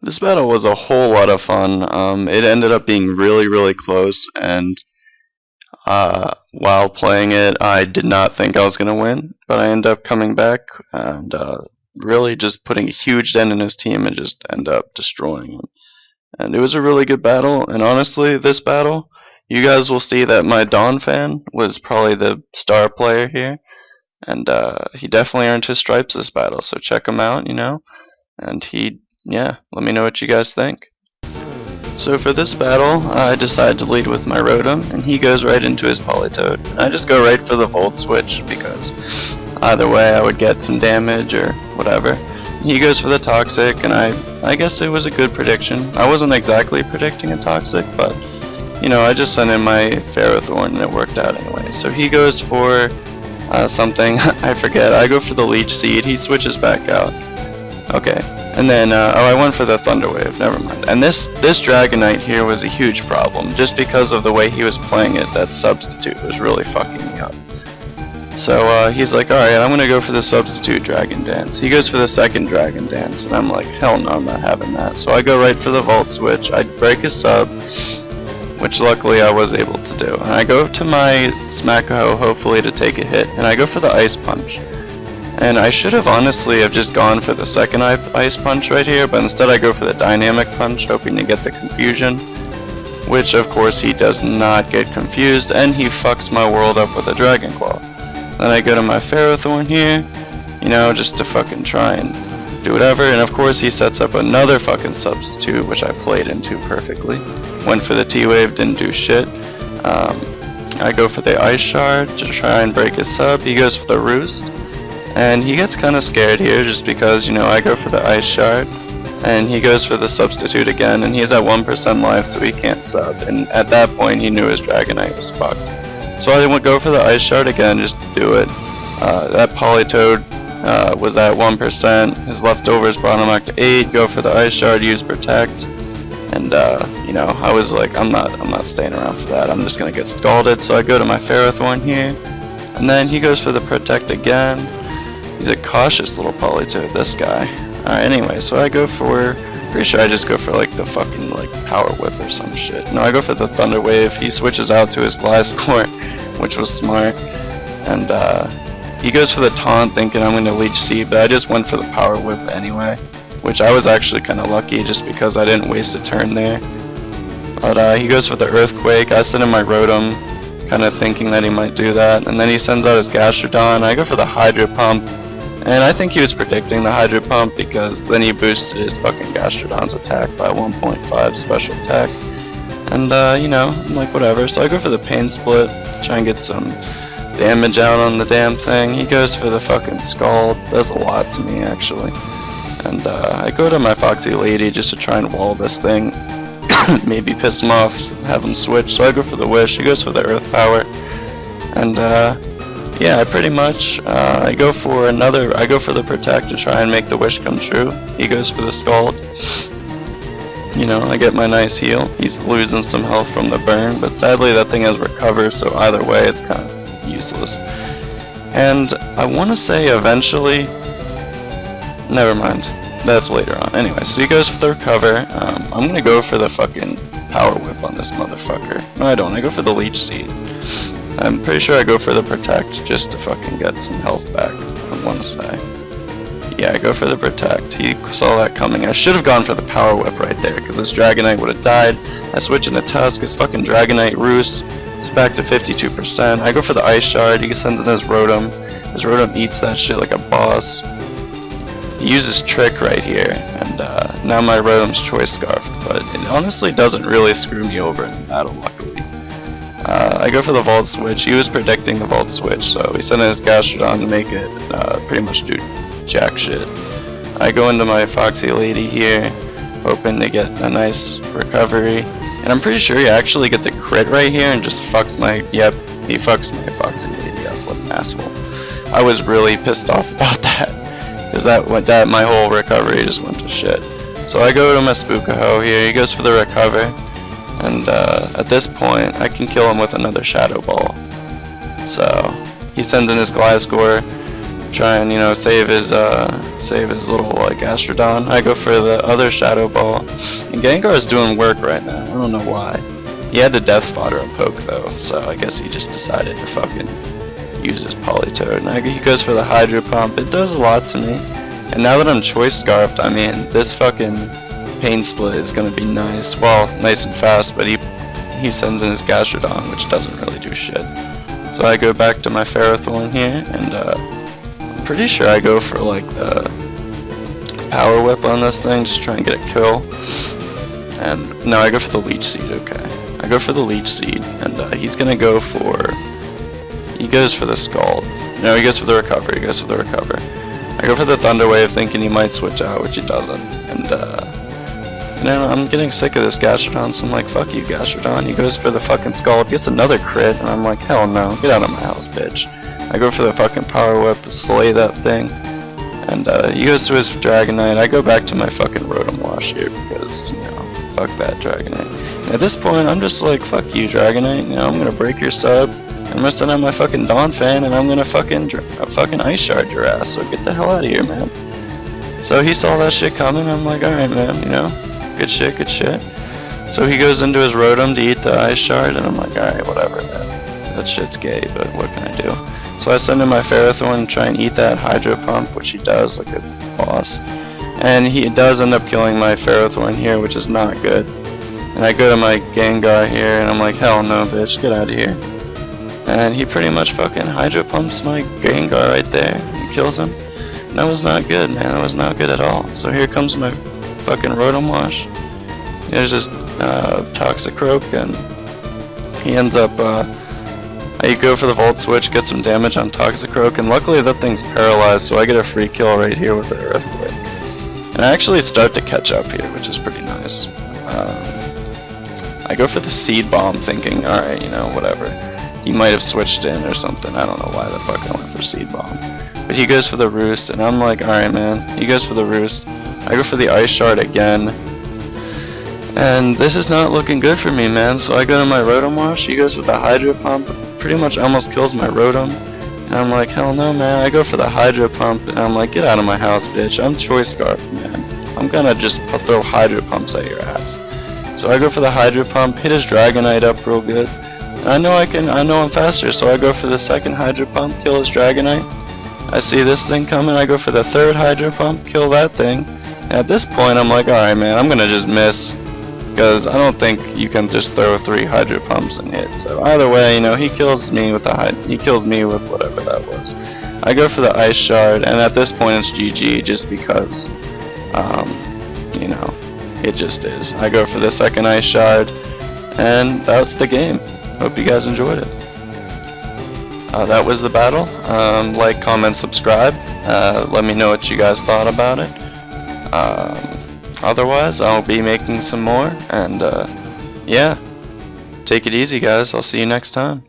This battle was a whole lot of fun. It ended up being really, really close, and while playing it, I did not think I was going to win, but I ended up coming back and really just putting a huge dent in his team and just end up destroying him. And it was a really good battle, and honestly, this battle, you guys will see that my Dawn fan was probably the star player here, and he definitely earned his stripes this battle, so check him out, and yeah, let me know what you guys think. So for this battle, I decided to lead with my Rotom, and he goes right into his Politoed. I just go right for the Volt Switch, because either way I would get some damage or whatever. He goes for the Toxic, and I guess it was a good prediction. I wasn't exactly predicting a Toxic, but, I just sent in my Ferrothorn, and it worked out anyway. So he goes for something, I forget, I go for the Leech Seed, he switches back out. Okay. And then, I went for the Thunder Wave, never mind. And this Dragonite here was a huge problem, just because of the way he was playing it. That Substitute was really fucking me up. So, he's like, alright, I'm gonna go for the Substitute Dragon Dance. He goes for the second Dragon Dance, and I'm like, hell no, I'm not having that. So I go right for the Volt Switch, I break his sub, which luckily I was able to do. And I go to my Smackaho, hopefully to take a hit, and I go for the Ice Punch. And I should have honestly have just gone for the second Ice Punch right here, but instead I go for the Dynamic Punch, hoping to get the confusion. Which of course he does not get confused, and he fucks my world up with a Dragon Claw. Then I go to my Ferrothorn here, just to fucking try and do whatever, and of course he sets up another fucking Substitute, which I played into perfectly. Went for the T-Wave, didn't do shit. I go for the Ice Shard to try and break his sub, he goes for the Roost. And he gets kind of scared here just because, I go for the Ice Shard, and he goes for the Substitute again, and he's at 1% life, so he can't sub, and at that point he knew his Dragonite was fucked. So I would go for the Ice Shard again just to do it. That Politoed was at 1%, his leftovers brought him back to 8, go for the Ice Shard, use Protect, and I was like, I'm not staying around for that, I'm just gonna get scalded, so I go to my Ferrothorn here, and then he goes for the Protect again. He's a cautious little Politoed, this guy. Alright, anyway, so I go for, pretty sure I just go for the fucking Power Whip or some shit. No, I go for the Thunder Wave, he switches out to his Gliscor, which was smart. And he goes for the Taunt thinking I'm gonna Leech Seed, but I just went for the Power Whip anyway. Which I was actually kinda lucky just because I didn't waste a turn there. But he goes for the Earthquake, I sent in my Rotom, kinda thinking that he might do that. And then he sends out his Gastrodon, I go for the Hydro Pump. And I think he was predicting the Hydro Pump because then he boosted his fucking Gastrodon's attack by 1.5 special attack. And, I'm like, whatever. So I go for the Pain Split, try and get some damage out on the damn thing. He goes for the fucking Scald, does a lot to me, actually. And, I go to my Foxy Lady just to try and wall this thing. Maybe piss him off, have him switch. So I go for the Wish, he goes for the Earth Power. And, yeah, pretty much, I go for the Protect to try and make the wish come true. He goes for the Scald. I get my nice heal. He's losing some health from the burn, but sadly that thing has Recover, so either way it's kind of useless. And I want to say eventually, never mind, that's later on. Anyway, so he goes for the Recover. I'm going to go for the fucking Power Whip on this motherfucker. No, I don't. I go for the Leech Seed. I'm pretty sure I go for the Protect just to fucking get some health back, I want to say. Yeah, I go for the Protect. He saw that coming. I should have gone for the Power Whip right there, because this Dragonite would have died. I switch into Tusk, his fucking Dragonite roosts. It's back to 52%. I go for the Ice Shard, he sends in his Rotom. His Rotom eats that shit like a boss. He uses Trick right here, and now my Rotom's Choice Scarf, but it honestly doesn't really screw me over in the battle, luckily. I go for the Volt Switch. He was predicting the Volt Switch, so he sent in his Gastrodon to make it pretty much do jack shit. I go into my Foxy Lady here, hoping to get a nice recovery, and I'm pretty sure he actually gets a crit right here and just fucks my, yep, he fucks my Foxy Lady up, what an asshole. I was really pissed off about that, because my whole recovery just went to shit. So I go to my Spookaho here, he goes for the Recover. And at this point, I can kill him with another Shadow Ball. So he sends in his Gliscor, try and, you know, save his little like Astrodon. I go for the other Shadow Ball, and Gengar is doing work right now. I don't know why. He had to Death Fodder and Poke though, so I guess he just decided to fucking use his Politoed. And he goes for the Hydro Pump. It does a lot to me. And now that I'm Choice Scarfed, I mean, this fucking Pain Split is gonna be nice. Well, nice and fast, but he sends in his Gastrodon, which doesn't really do shit. So I go back to my Ferrothorn here, and I'm pretty sure I go for like the Power Whip on this thing, just try and get a kill. And no, I go for the Leech Seed. Okay, I go for the Leech Seed, and he's gonna go for. He goes for the Scald. No, he goes for the Recover. He goes for the Recover. I go for the Thunder Wave, thinking he might switch out, which he doesn't. And you know, I'm getting sick of this Gastrodon, so I'm like, fuck you, Gastrodon. He goes for the fucking Scald, gets another crit, and I'm like, hell no, get out of my house, bitch. I go for the fucking Power Whip, slay that thing. And he goes to his Dragonite. I go back to my fucking Rotom Wash here because, you know, fuck that Dragonite. And at this point, I'm just like, fuck you, Dragonite. You know, I'm gonna break your sub. I'm gonna send out my fucking Donphan, and I'm gonna fucking Ice Shard your ass. So get the hell out of here, man. So he saw that shit coming. I'm like, alright, man. You know, good shit, good shit. So he goes into his Rotom to eat the Ice Shard, and I'm like, alright, whatever, man. That shit's gay, but what can I do? So I send in my Ferrothorn and try and eat that Hydro Pump, which he does like a boss. And he does end up killing my Ferrothorn here, which is not good. And I go to my Gengar here, and I'm like, hell no, bitch, get out of here. And he pretty much fucking Hydro Pumps my Gengar right there and kills him. And that was not good, man. That was not good at all. So here comes my fucking Rotom Wash. There's this Toxicroak, and he ends up, I go for the Volt Switch, get some damage on Toxicroak, and luckily that thing's paralyzed, so I get a free kill right here with the Earthquake. And I actually start to catch up here, which is pretty nice. I go for the Seed Bomb thinking, alright, you know, whatever. He might have switched in or something, I don't know why the fuck I went for Seed Bomb. But he goes for the Roost, and I'm like, alright man, he goes for the Roost. I go for the Ice Shard again. And this is not looking good for me, man, so I go to my Rotom Wash, he goes with the Hydro Pump, pretty much almost kills my Rotom. And I'm like, hell no, man. I go for the Hydro Pump, and I'm like, get out of my house, bitch. I'm Choice Scarf, man. I'm gonna just throw Hydro Pumps at your ass. So I go for the Hydro Pump, hit his Dragonite up real good. And I know I'm faster, so I go for the second Hydro Pump, kill his Dragonite. I see this thing coming, I go for the third Hydro Pump, kill that thing. And at this point, I'm like, alright, man, I'm gonna just miss. Because I don't think you can just throw 3 Hydro Pumps and hit. So either way, you know, he kills me with whatever that was. I go for the Ice Shard, and at this point it's GG just because, you know, it just is. I go for the second Ice Shard, and that's the game. Hope you guys enjoyed it. That was the battle. Like, comment, subscribe. Let me know what you guys thought about it. Otherwise, I'll be making some more, and yeah, take it easy, guys. I'll see you next time.